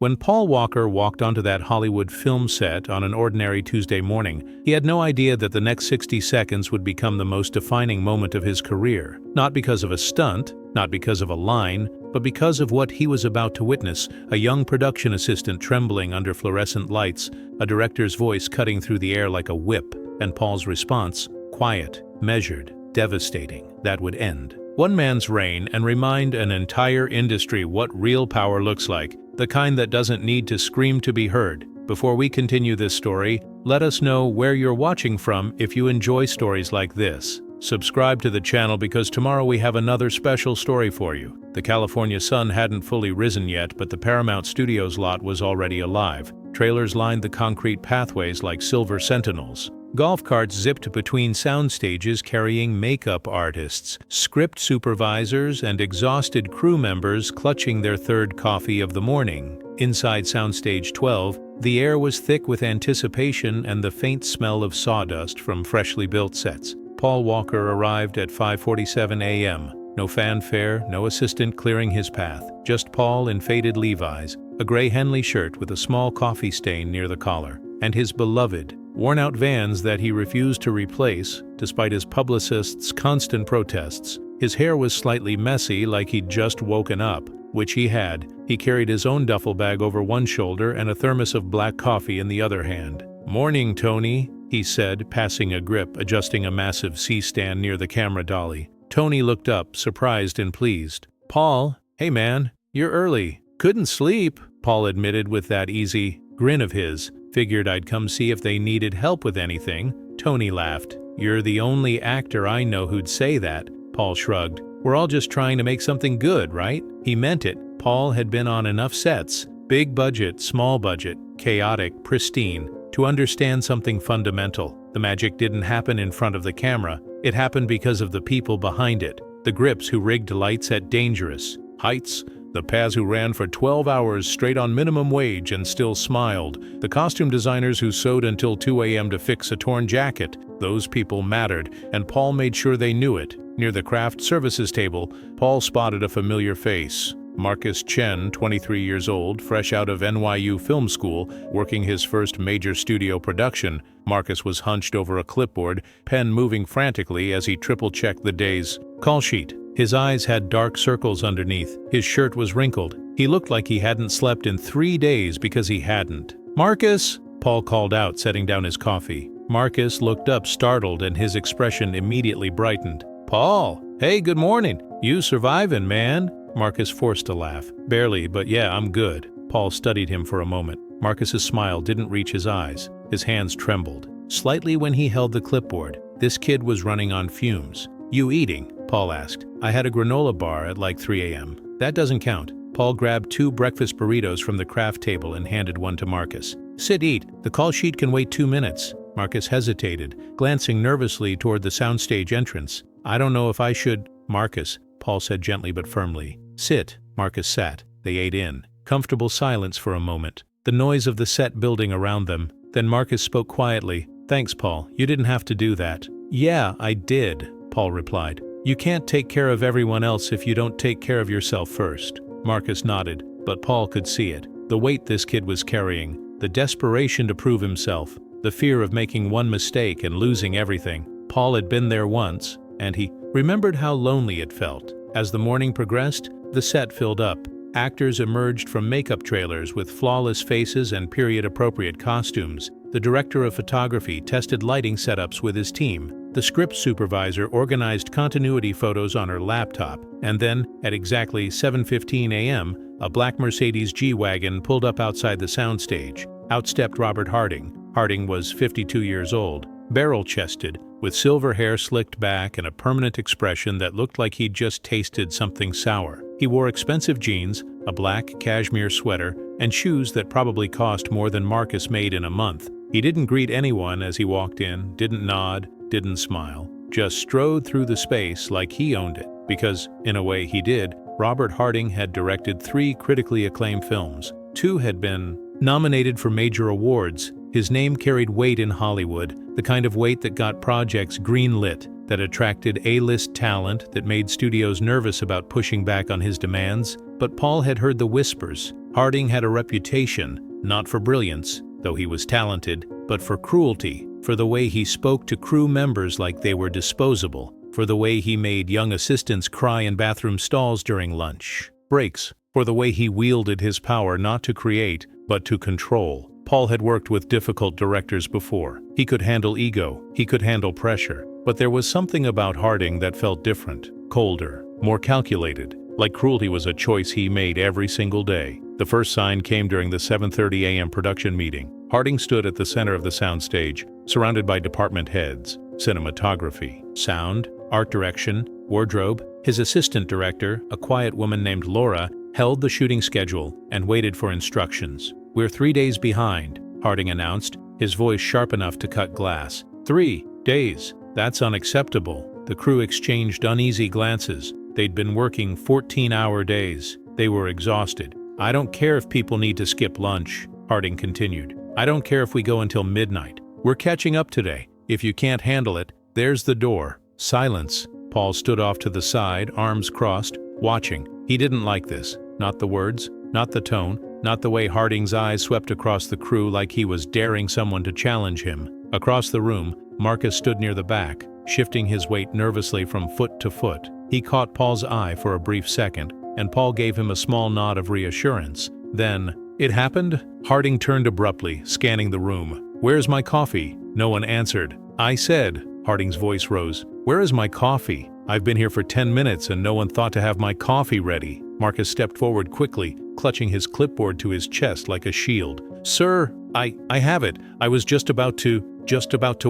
When Paul Walker walked onto that Hollywood film set on an ordinary Tuesday morning, he had no idea that the next 60 seconds would become the most defining moment of his career. Not because of a stunt, not because of a line, but because of what he was about to witness: a young production assistant trembling under fluorescent lights, a director's voice cutting through the air like a whip, and Paul's response, quiet, measured, devastating. That would end one man's reign and remind an entire industry what real power looks like, the kind that doesn't need to scream to be heard. Before we continue this story, let us know where you're watching from if you enjoy stories like this. Subscribe to the channel because tomorrow we have another special story for you. The California sun hadn't fully risen yet, but the Paramount Studios lot was already alive. Trailers lined the concrete pathways like silver sentinels. Golf carts zipped between sound stages carrying makeup artists, script supervisors, and exhausted crew members clutching their third coffee of the morning. Inside Soundstage 12, the air was thick with anticipation and the faint smell of sawdust from freshly built sets. Paul Walker arrived at 5:47 a.m. No fanfare, no assistant clearing his path. Just Paul in faded Levi's, a gray Henley shirt with a small coffee stain near the collar, and his beloved, worn-out Vans that he refused to replace, despite his publicist's constant protests. His hair was slightly messy, like he'd just woken up, which he had. He carried his own duffel bag over one shoulder and a thermos of black coffee in the other hand. "Morning, Tony," he said, passing a grip, adjusting a massive C-stand near the camera dolly. Tony looked up, surprised and pleased. "Paul, hey man, you're early." "Couldn't sleep," Paul admitted with that easy grin of his. "Figured I'd come see if they needed help with anything." Tony laughed. "You're the only actor I know who'd say that." Paul shrugged. "We're all just trying to make something good, right?" He meant it. Paul had been on enough sets, big budget, small budget, chaotic, pristine, to understand something fundamental. The magic didn't happen in front of the camera. It happened because of the people behind it. The grips who rigged lights at dangerous heights, the Paz who ran for 12 hours straight on minimum wage and still smiled, the costume designers who sewed until 2 a.m. to fix a torn jacket. Those people mattered, and Paul made sure they knew it. Near the craft services table, Paul spotted a familiar face. Marcus Chen, 23 years old, fresh out of NYU Film School, working his first major studio production. Marcus was hunched over a clipboard, pen moving frantically as he triple-checked the day's call sheet. His eyes had dark circles underneath. His shirt was wrinkled. He looked like he hadn't slept in 3 days because he hadn't. "Marcus!" Paul called out, setting down his coffee. Marcus looked up, startled, and his expression immediately brightened. "Paul! Hey, good morning! You surviving, man?" Marcus forced a laugh. "Barely, but yeah, I'm good." Paul studied him for a moment. Marcus's smile didn't reach his eyes. His hands trembled slightly when he held the clipboard. This kid was running on fumes. "You eating?" Paul asked. "I had a granola bar at like 3 a.m. That doesn't count." Paul grabbed 2 breakfast burritos from the craft table and handed one to Marcus. "Sit, eat. The call sheet can wait 2 minutes." Marcus hesitated, glancing nervously toward the soundstage entrance. "I don't know if I should." "Marcus," Paul said gently but firmly. "Sit." Marcus sat. They ate in. Comfortable silence for a moment, the noise of the set building around them. Then Marcus spoke quietly. "Thanks, Paul. You didn't have to do that." "Yeah, I did," Paul replied. "You can't take care of everyone else if you don't take care of yourself first." Marcus nodded, but Paul could see it. The weight this kid was carrying, the desperation to prove himself, the fear of making one mistake and losing everything. Paul had been there once, and he remembered how lonely it felt. As the morning progressed, the set filled up. Actors emerged from makeup trailers with flawless faces and period-appropriate costumes. The director of photography tested lighting setups with his team. The script supervisor organized continuity photos on her laptop, and then, at exactly 7:15 a.m., a black Mercedes G-Wagon pulled up outside the soundstage. Out stepped Robert Harding. Harding was 52 years old, barrel-chested, with silver hair slicked back and a permanent expression that looked like he'd just tasted something sour. He wore expensive jeans, a black cashmere sweater, and shoes that probably cost more than Marcus made in a month. He didn't greet anyone as he walked in, didn't nod, didn't smile, just strode through the space like he owned it. Because, in a way he did, Robert Harding had directed 3 critically acclaimed films. 2 had been nominated for major awards. His name carried weight in Hollywood, the kind of weight that got projects greenlit, that attracted A-list talent, that made studios nervous about pushing back on his demands. But Paul had heard the whispers. Harding had a reputation, not for brilliance, though he was talented, but for cruelty, for the way he spoke to crew members like they were disposable, for the way he made young assistants cry in bathroom stalls during lunch breaks, for the way he wielded his power not to create, but to control. Paul had worked with difficult directors before. He could handle ego, he could handle pressure, but there was something about Harding that felt different, colder, more calculated, like cruelty was a choice he made every single day. The first sign came during the 7:30 a.m. production meeting. Harding stood at the center of the soundstage, surrounded by department heads, cinematography, sound, art direction, wardrobe. His assistant director, a quiet woman named Laura, held the shooting schedule and waited for instructions. "We're 3 days behind," Harding announced, his voice sharp enough to cut glass. 3 days? That's unacceptable." The crew exchanged uneasy glances. They'd been working 14-hour days. They were exhausted. "I don't care if people need to skip lunch," Harding continued. "I don't care if we go until midnight. We're catching up today. If you can't handle it, there's the door." Silence. Paul stood off to the side, arms crossed, watching. He didn't like this. Not the words, not the tone, not the way Harding's eyes swept across the crew like he was daring someone to challenge him. Across the room, Marcus stood near the back, shifting his weight nervously from foot to foot. He caught Paul's eye for a brief second, and Paul gave him a small nod of reassurance. Then, "It happened?" Harding turned abruptly, scanning the room. "Where's my coffee?" No one answered. "I said," Harding's voice rose, "where is my coffee? I've been here for 10 minutes and no one thought to have my coffee ready." Marcus stepped forward quickly, clutching his clipboard to his chest like a shield. "Sir, I have it. I was just about to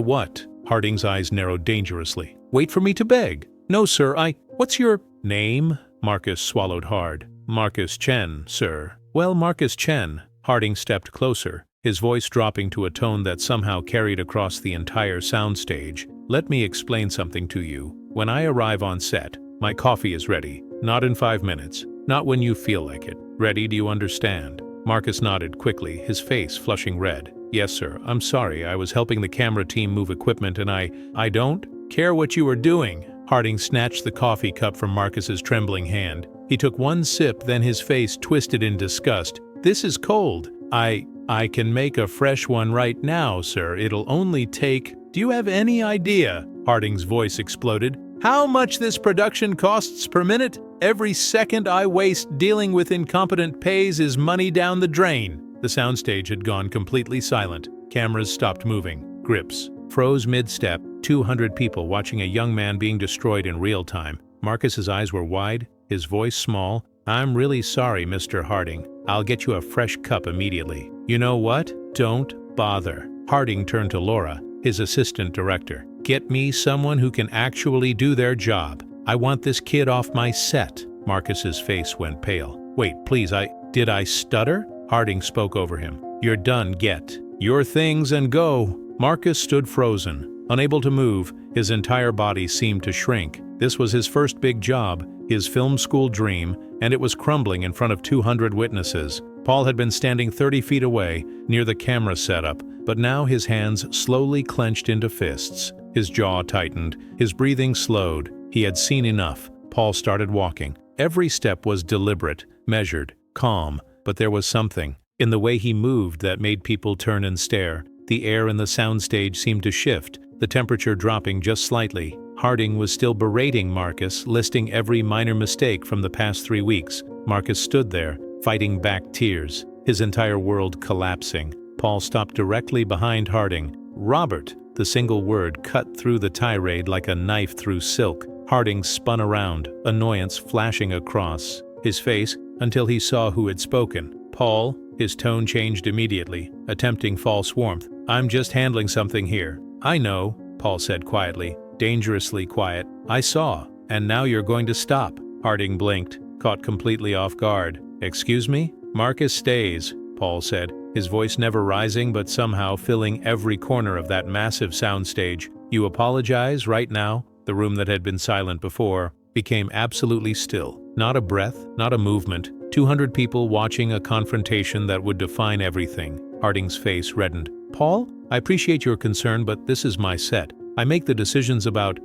what?" Harding's eyes narrowed dangerously. "Wait for me to beg." "No, sir, what's your name?" Marcus swallowed hard. "Marcus Chen, sir." "Well, Marcus Chen." Harding stepped closer, his voice dropping to a tone that somehow carried across the entire soundstage. "Let me explain something to you. When I arrive on set, my coffee is ready. Not in 5 minutes. Not when you feel like it. Ready, do you understand?" Marcus nodded quickly, his face flushing red. "Yes, sir. I'm sorry. I was helping the camera team move equipment and I don't care what you were doing." Harding snatched the coffee cup from Marcus's trembling hand. He took one sip, then his face twisted in disgust. "This is cold. I can make a fresh one right now, sir. It'll only take—" "Do you have any idea," Harding's voice exploded, "how much this production costs per minute? Every second I waste dealing with incompetent pays is money down the drain." The soundstage had gone completely silent. Cameras stopped moving. Grips froze mid-step. 200 people watching a young man being destroyed in real time. Marcus's eyes were wide, his voice small. "I'm really sorry, Mr. Harding. I'll get you a fresh cup immediately." "You know what? Don't bother." Harding turned to Laura, his assistant director. "Get me someone who can actually do their job. I want this kid off my set." Marcus's face went pale. "Wait, please, did I stutter?" Harding spoke over him. "You're done. Get your things and go." Marcus stood frozen, unable to move. His entire body seemed to shrink. This was his first big job, his film school dream, and it was crumbling in front of 200 witnesses. Paul had been standing 30 feet away, near the camera setup, but now his hands slowly clenched into fists. His jaw tightened, his breathing slowed. He had seen enough. Paul started walking. Every step was deliberate, measured, calm, but there was something in the way he moved that made people turn and stare. The air in the soundstage seemed to shift, the temperature dropping just slightly. Harding was still berating Marcus, listing every minor mistake from the past 3 weeks. Marcus stood there, fighting back tears, his entire world collapsing. Paul stopped directly behind Harding. "Robert!" The single word cut through the tirade like a knife through silk. Harding spun around, annoyance flashing across his face until he saw who had spoken. "Paul," his tone changed immediately, attempting false warmth. "I'm just handling something here." "I know," Paul said quietly, dangerously quiet. "I saw. And now you're going to stop." Harding blinked, caught completely off guard. "Excuse me?" "Marcus stays," Paul said, his voice never rising but somehow filling every corner of that massive soundstage. "You apologize right now?" The room that had been silent before became absolutely still. Not a breath, not a movement. 200 people watching a confrontation that would define everything. Harding's face reddened. "Paul, I appreciate your concern, but this is my set. I make the decisions about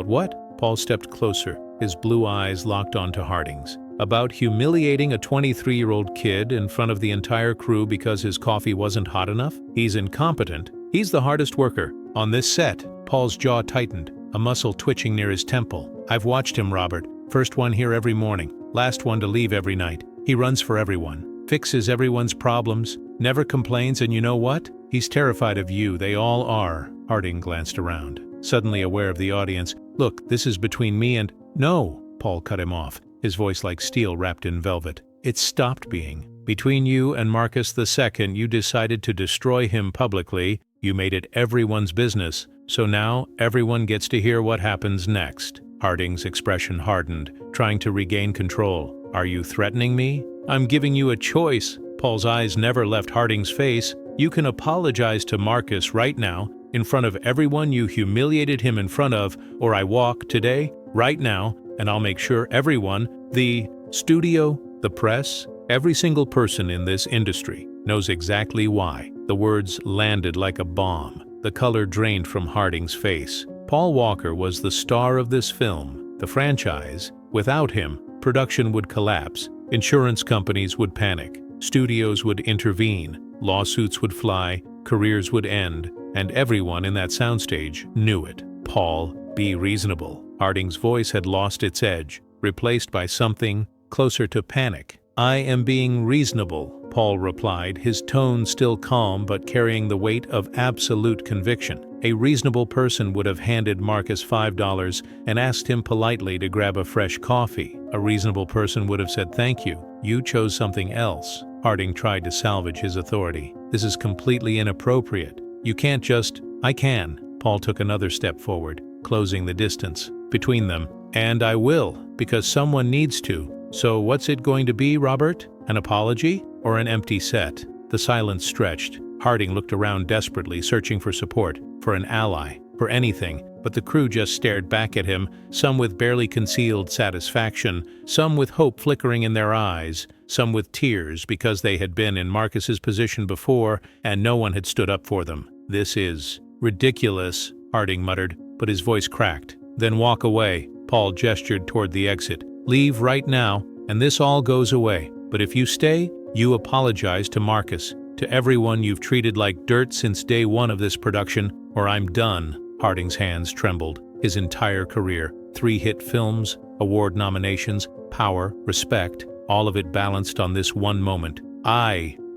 what?" Paul stepped closer, his blue eyes locked onto Harding's. About humiliating a 23-year-old kid in front of the entire crew because his coffee wasn't hot enough? He's incompetent. He's the hardest worker. On this set, Paul's jaw tightened, a muscle twitching near his temple. I've watched him, Robert. First one here every morning, last one to leave every night. He runs for everyone, fixes everyone's problems, never complains, and you know what? He's terrified of you, they all are. Harding glanced around, suddenly aware of the audience. Look, this is between me and— No, Paul cut him off, his voice like steel wrapped in velvet. It stopped being. Between you and Marcus the second, you decided to destroy him publicly. You made it everyone's business, so now everyone gets to hear what happens next. Harding's expression hardened, trying to regain control. Are you threatening me? I'm giving you a choice. Paul's eyes never left Harding's face. You can apologize to Marcus right now, in front of everyone you humiliated him in front of, or I walk today, right now, and I'll make sure everyone, the studio, the press, every single person in this industry knows exactly why. The words landed like a bomb. The color drained from Harding's face. Paul Walker was the star of this film, the franchise. Without him, production would collapse, insurance companies would panic, studios would intervene, lawsuits would fly, careers would end, and everyone in that soundstage knew it. Paul, be reasonable. Harding's voice had lost its edge, replaced by something closer to panic. I am being reasonable, Paul replied, his tone still calm but carrying the weight of absolute conviction. A reasonable person would have handed Marcus $5 and asked him politely to grab a fresh coffee. A reasonable person would have said thank you. You chose something else. Harding tried to salvage his authority. This is completely inappropriate. You can't just— I can. Paul took another step forward, closing the distance between them. And I will, because someone needs to. So what's it going to be, Robert? An apology? Or an empty set? The silence stretched. Harding looked around desperately, searching for support, for an ally, for anything, but the crew just stared back at him, some with barely concealed satisfaction, some with hope flickering in their eyes, some with tears because they had been in Marcus's position before and no one had stood up for them. This is ridiculous, Harding muttered, but his voice cracked. Then walk away. Paul gestured toward the exit. Leave right now, and this all goes away. But if you stay, you apologize to Marcus, to everyone you've treated like dirt since day one of this production, or I'm done. Harding's hands trembled. His entire career, 3 hit films, award nominations, power, respect, all of it balanced on this one moment.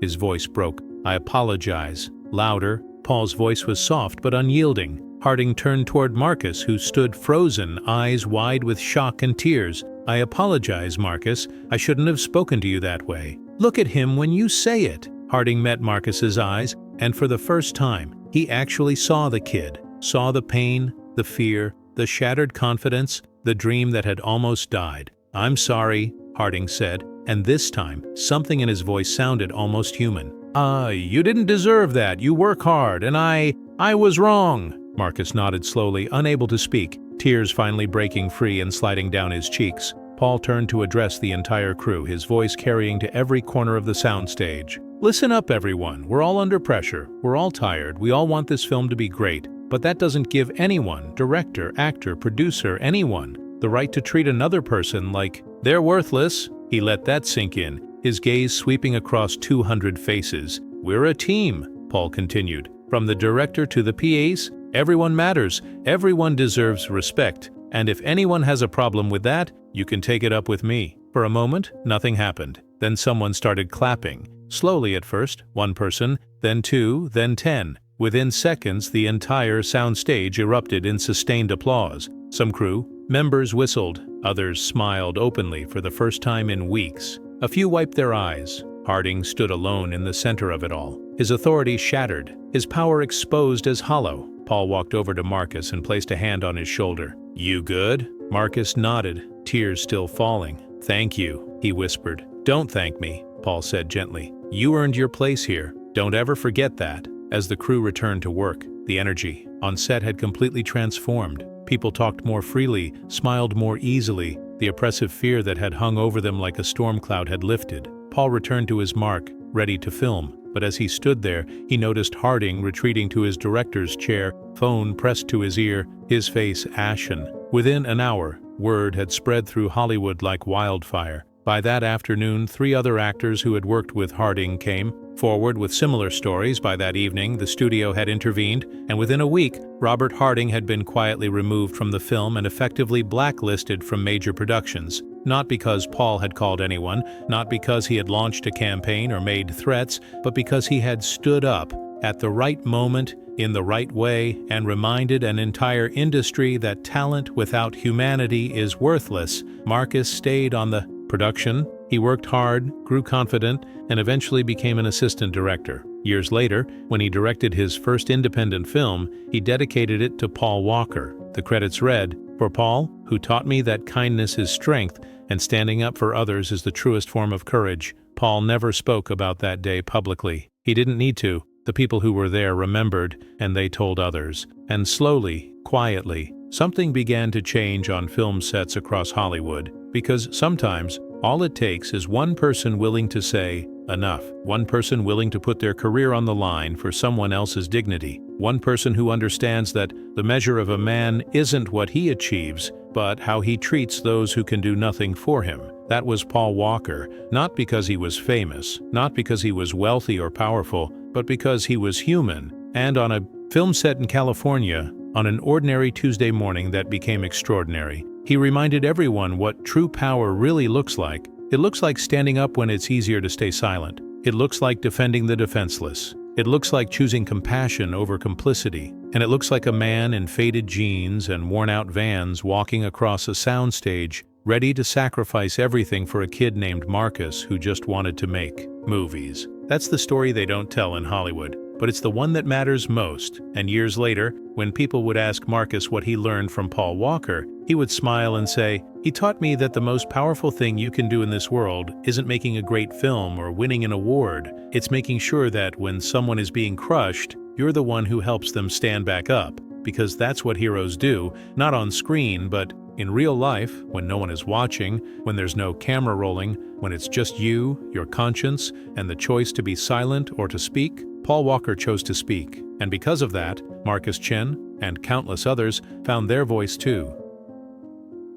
His voice broke. I apologize. Louder. Paul's voice was soft but unyielding. Harding turned toward Marcus, who stood frozen, eyes wide with shock and tears. I apologize, Marcus. I shouldn't have spoken to you that way. Look at him when you say it. Harding met Marcus's eyes, and for the first time, he actually saw the kid, saw the pain, the fear, the shattered confidence, the dream that had almost died. I'm sorry, Harding said, and this time, something in his voice sounded almost human. You didn't deserve that. You work hard, and I was wrong. Marcus nodded slowly, unable to speak, tears finally breaking free and sliding down his cheeks. Paul turned to address the entire crew, his voice carrying to every corner of the soundstage. Listen up, everyone. We're all under pressure. We're all tired. We all want this film to be great. But that doesn't give anyone, director, actor, producer, anyone, the right to treat another person like they're worthless. He let that sink in, his gaze sweeping across 200 faces. We're a team, Paul continued. From the director to the PAs, everyone matters. Everyone deserves respect. And if anyone has a problem with that, you can take it up with me. For a moment, nothing happened. Then someone started clapping. Slowly at first, 1 person, then 2, then 10. Within seconds, the entire soundstage erupted in sustained applause. Some crew members whistled, others smiled openly for the first time in weeks. A few wiped their eyes. Harding stood alone in the center of it all, his authority shattered, his power exposed as hollow. Paul walked over to Marcus and placed a hand on his shoulder. You good? Marcus nodded, tears still falling. Thank you, he whispered. Don't thank me, Paul said gently. You earned your place here. Don't ever forget that. As the crew returned to work, the energy on set had completely transformed. People talked more freely, smiled more easily. The oppressive fear that had hung over them like a storm cloud had lifted. Paul returned to his mark, ready to film. But as he stood there, he noticed Harding retreating to his director's chair, phone pressed to his ear, his face ashen. Within an hour, word had spread through Hollywood like wildfire. By that afternoon, 3 other actors who had worked with Harding came forward with similar stories. By that evening, the studio had intervened, and within a week, Robert Harding had been quietly removed from the film and effectively blacklisted from major productions. Not because Paul had called anyone, not because he had launched a campaign or made threats, but because he had stood up at the right moment, in the right way, and reminded an entire industry that talent without humanity is worthless. Marcus stayed on the production. He worked hard, grew confident, and eventually became an assistant director. Years later, when he directed his first independent film, he dedicated it to Paul Walker. The credits read, "For Paul, who taught me that kindness is strength and standing up for others is the truest form of courage." Paul never spoke about that day publicly. He didn't need to. The people who were there remembered, and they told others. And slowly, quietly, something began to change on film sets across Hollywood, because sometimes all it takes is one person willing to say, enough. One person willing to put their career on the line for someone else's dignity. One person who understands that the measure of a man isn't what he achieves, but how he treats those who can do nothing for him. That was Paul Walker, not because he was famous, not because he was wealthy or powerful, but because he was human. And on a film set in California, on an ordinary Tuesday morning that became extraordinary, he reminded everyone what true power really looks like. It looks like standing up when it's easier to stay silent. It looks like defending the defenseless. It looks like choosing compassion over complicity. And it looks like a man in faded jeans and worn-out Vans walking across a soundstage, ready to sacrifice everything for a kid named Marcus who just wanted to make movies. That's the story they don't tell in Hollywood, but it's the one that matters most. And years later, when people would ask Marcus what he learned from Paul Walker, he would smile and say, "He taught me that the most powerful thing you can do in this world isn't making a great film or winning an award. It's making sure that when someone is being crushed, you're the one who helps them stand back up, because that's what heroes do, not on screen, but in real life, when no one is watching, when there's no camera rolling, when it's just you, your conscience, and the choice to be silent or to speak." Paul Walker chose to speak, and because of that, Marcus Chen and countless others found their voice too.